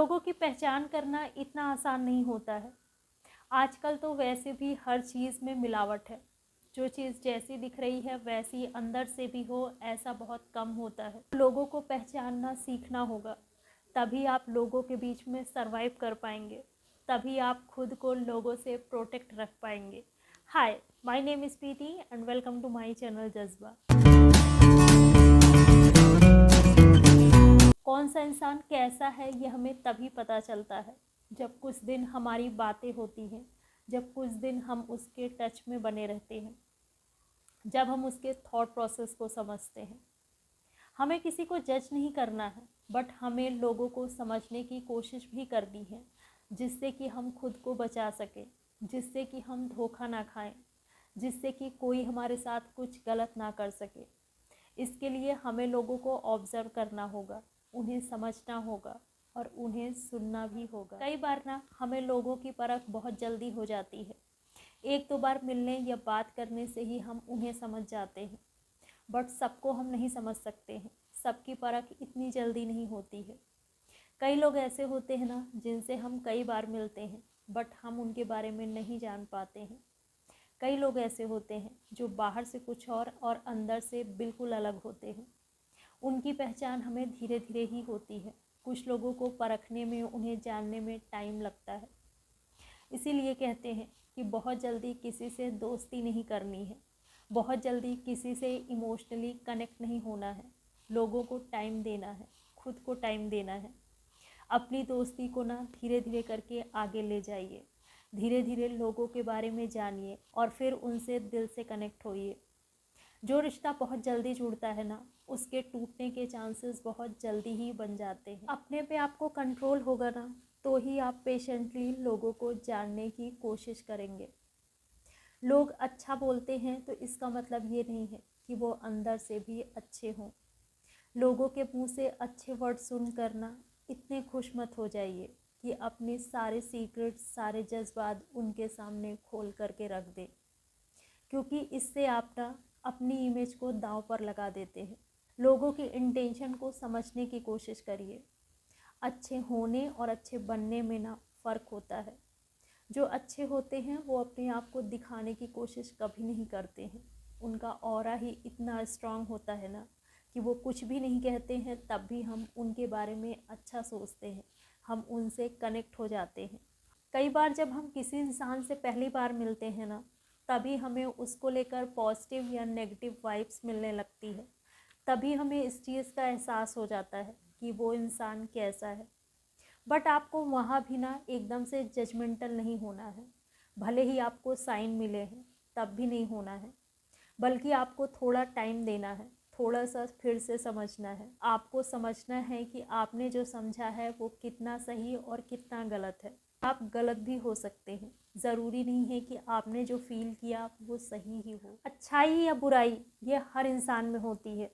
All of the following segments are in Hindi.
लोगों की पहचान करना इतना आसान नहीं होता है। आजकल तो वैसे भी हर चीज़ में मिलावट है। जो चीज़ जैसी दिख रही है वैसी अंदर से भी हो, ऐसा बहुत कम होता है। लोगों को पहचानना सीखना होगा, तभी आप लोगों के बीच में सरवाइव कर पाएंगे, तभी आप खुद को लोगों से प्रोटेक्ट रख पाएंगे। Hi, my name is Preeti and welcome to my channel Jazba. कौन सा इंसान कैसा है ये हमें तभी पता चलता है जब कुछ दिन हमारी बातें होती हैं, जब कुछ दिन हम उसके टच में बने रहते हैं, जब हम उसके थॉट प्रोसेस को समझते हैं। हमें किसी को जज नहीं करना है, बट हमें लोगों को समझने की कोशिश भी करनी है, जिससे कि हम खुद को बचा सकें, जिससे कि हम धोखा ना खाएं, जिससे कि कोई हमारे साथ कुछ गलत ना कर सके। इसके लिए हमें लोगों को ऑब्ज़र्व करना होगा, उन्हें समझना होगा और उन्हें सुनना भी होगा। कई बार ना हमें लोगों की परख बहुत जल्दी हो जाती है। एक दो बार मिलने या बात करने से ही हम उन्हें समझ जाते हैं, बट सबको हम नहीं समझ सकते हैं। सबकी परख इतनी जल्दी नहीं होती है। कई लोग ऐसे होते हैं ना जिनसे हम कई बार मिलते हैं, बट हम उनके बारे में नहीं जान पाते हैं। कई लोग ऐसे होते हैं जो बाहर से कुछ और अंदर से बिल्कुल अलग होते हैं। उनकी पहचान हमें धीरे धीरे ही होती है। कुछ लोगों को परखने में, उन्हें जानने में टाइम लगता है। इसीलिए कहते हैं कि बहुत जल्दी किसी से दोस्ती नहीं करनी है, बहुत जल्दी किसी से इमोशनली कनेक्ट नहीं होना है। लोगों को टाइम देना है, खुद को टाइम देना है। अपनी दोस्ती को ना धीरे धीरे करके आगे ले जाइए। धीरे धीरे लोगों के बारे में जानिए और फिर उनसे दिल से कनेक्ट होइए। जो रिश्ता बहुत जल्दी जुड़ता है ना, उसके टूटने के चांसेस बहुत जल्दी ही बन जाते हैं। अपने पे आपको कंट्रोल होगा ना, तो ही आप पेशेंटली लोगों को जानने की कोशिश करेंगे। लोग अच्छा बोलते हैं तो इसका मतलब ये नहीं है कि वो अंदर से भी अच्छे हों। लोगों के मुंह से अच्छे वर्ड सुनकर ना इतने खुश मत हो जाइए कि अपने सारे सीक्रेट्स, सारे जज्बात उनके सामने खोल करके रख दें, क्योंकि इससे आप ना अपनी इमेज को दांव पर लगा देते हैं। लोगों की इंटेंशन को समझने की कोशिश करिए। अच्छे होने और अच्छे बनने में ना फ़र्क होता है। जो अच्छे होते हैं वो अपने आप को दिखाने की कोशिश कभी नहीं करते हैं। उनका ऑरा ही इतना स्ट्रांग होता है ना कि वो कुछ भी नहीं कहते हैं, तब भी हम उनके बारे में अच्छा सोचते हैं, हम उनसे कनेक्ट हो जाते हैं। कई बार जब हम किसी इंसान से पहली बार मिलते हैं ना, तभी हमें उसको लेकर पॉजिटिव या नेगेटिव वाइब्स मिलने लगती है। तभी हमें इस चीज़ का एहसास हो जाता है कि वो इंसान कैसा है। बट आपको वहाँ भी ना एकदम से जजमेंटल नहीं होना है। भले ही आपको साइन मिले हैं, तब भी नहीं होना है, बल्कि आपको थोड़ा टाइम देना है, थोड़ा सा फिर से समझना है। आपको समझना है कि आपने जो समझा है वो कितना सही और कितना गलत है। आप गलत भी हो सकते हैं, ज़रूरी नहीं है कि आपने जो फील किया वो सही ही हो। अच्छाई या बुराई ये हर इंसान में होती है,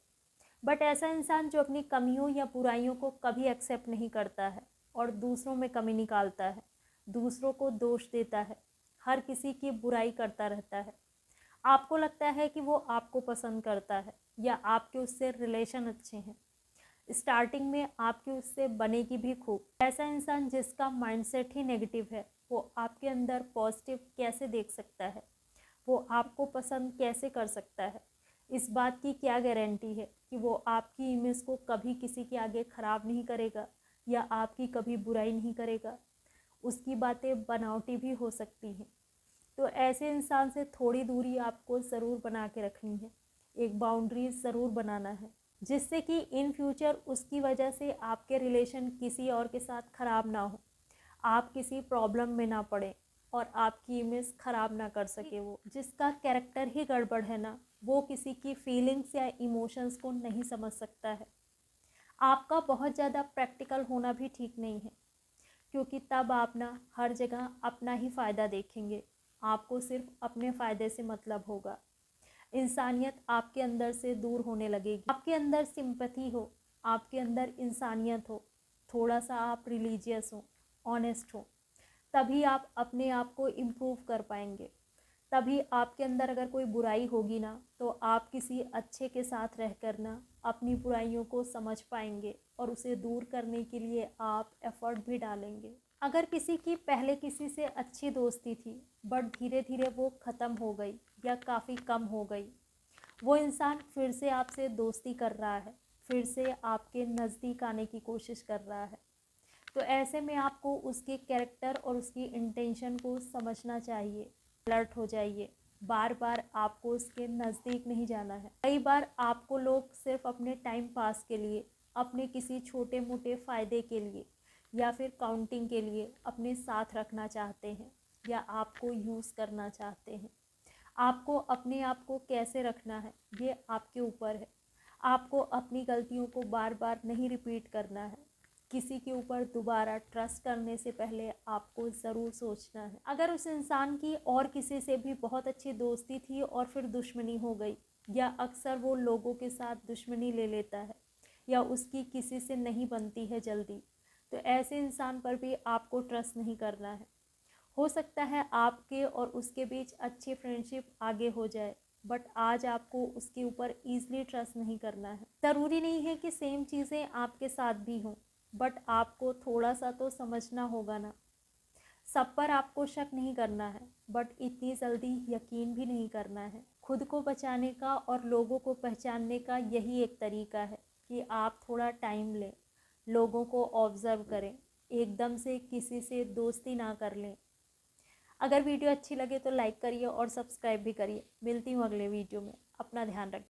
बट ऐसा इंसान जो अपनी कमियों या बुराइयों को कभी एक्सेप्ट नहीं करता है और दूसरों में कमी निकालता है, दूसरों को दोष देता है, हर किसी की बुराई करता रहता है। आपको लगता है कि वो आपको पसंद करता है या आपके उससे रिलेशन अच्छे हैं, स्टार्टिंग में आपकी उससे बनेगी भी खूब। ऐसा इंसान जिसका माइंडसेट ही नेगेटिव है, वो आपके अंदर पॉजिटिव कैसे देख सकता है, वो आपको पसंद कैसे कर सकता है। इस बात की क्या गारंटी है कि वो आपकी इमेज को कभी किसी के आगे ख़राब नहीं करेगा या आपकी कभी बुराई नहीं करेगा। उसकी बातें बनावटी भी हो सकती हैं। तो ऐसे इंसान से थोड़ी दूरी आपको ज़रूर बना के रखनी है, एक बाउंड्री ज़रूर बनाना है, जिससे कि इन फ्यूचर उसकी वजह से आपके रिलेशन किसी और के साथ ख़राब ना हो, आप किसी प्रॉब्लम में ना पड़े और आपकी इमेज ख़राब ना कर सके। वो जिसका कैरेक्टर ही गड़बड़ है ना, वो किसी की फीलिंग्स या इमोशंस को नहीं समझ सकता है। आपका बहुत ज़्यादा प्रैक्टिकल होना भी ठीक नहीं है, क्योंकि तब आप ना हर जगह अपना ही फ़ायदा देखेंगे। आपको सिर्फ अपने फ़ायदे से मतलब होगा। इंसानियत आपके अंदर से दूर होने लगेगी। आपके अंदर सिंपैथी हो, आपके अंदर इंसानियत हो, थोड़ा सा आप रिलीजियस हो, ऑनेस्ट हो, तभी आप अपने आप को इम्प्रूव कर पाएंगे। तभी आपके अंदर अगर कोई बुराई होगी ना, तो आप किसी अच्छे के साथ रह कर ना अपनी बुराइयों को समझ पाएंगे और उसे दूर करने के लिए आप एफ़र्ट भी डालेंगे। अगर किसी की पहले किसी से अच्छी दोस्ती थी, बट धीरे धीरे वो ख़त्म हो गई या काफ़ी कम हो गई, वो इंसान फिर से आपसे दोस्ती कर रहा है, फिर से आपके नज़दीक आने की कोशिश कर रहा है, तो ऐसे में आपको उसके कैरेक्टर और उसकी इंटेंशन को समझना चाहिए। अलर्ट हो जाइए, बार बार आपको उसके नज़दीक नहीं जाना है। कई बार आपको लोग सिर्फ अपने टाइम पास के लिए, अपने किसी छोटे मोटे फ़ायदे के लिए या फिर काउंटिंग के लिए अपने साथ रखना चाहते हैं या आपको यूज़ करना चाहते हैं। आपको अपने आप को कैसे रखना है ये आपके ऊपर है। आपको अपनी गलतियों को बार बार नहीं रिपीट करना है। किसी के ऊपर दोबारा ट्रस्ट करने से पहले आपको ज़रूर सोचना है। अगर उस इंसान की और किसी से भी बहुत अच्छी दोस्ती थी और फिर दुश्मनी हो गई, या अक्सर वो लोगों के साथ दुश्मनी ले लेता है या उसकी किसी से नहीं बनती है जल्दी, तो ऐसे इंसान पर भी आपको ट्रस्ट नहीं करना है। हो सकता है आपके और उसके बीच अच्छी फ्रेंडशिप आगे हो जाए, बट आज आपको उसके ऊपर ईज़िली ट्रस्ट नहीं करना है। ज़रूरी नहीं है कि सेम चीज़ें आपके साथ भी हों, बट आपको थोड़ा सा तो समझना होगा ना। सब पर आपको शक नहीं करना है, बट इतनी जल्दी यकीन भी नहीं करना है। खुद को बचाने का और लोगों को पहचानने का यही एक तरीका है कि आप थोड़ा टाइम लें, लोगों को ऑब्ज़र्व करें, एकदम से किसी से दोस्ती ना कर लें। अगर वीडियो अच्छी लगे तो लाइक करिए और सब्सक्राइब भी करिए। मिलती हूँ अगले वीडियो में। अपना ध्यान रखिए।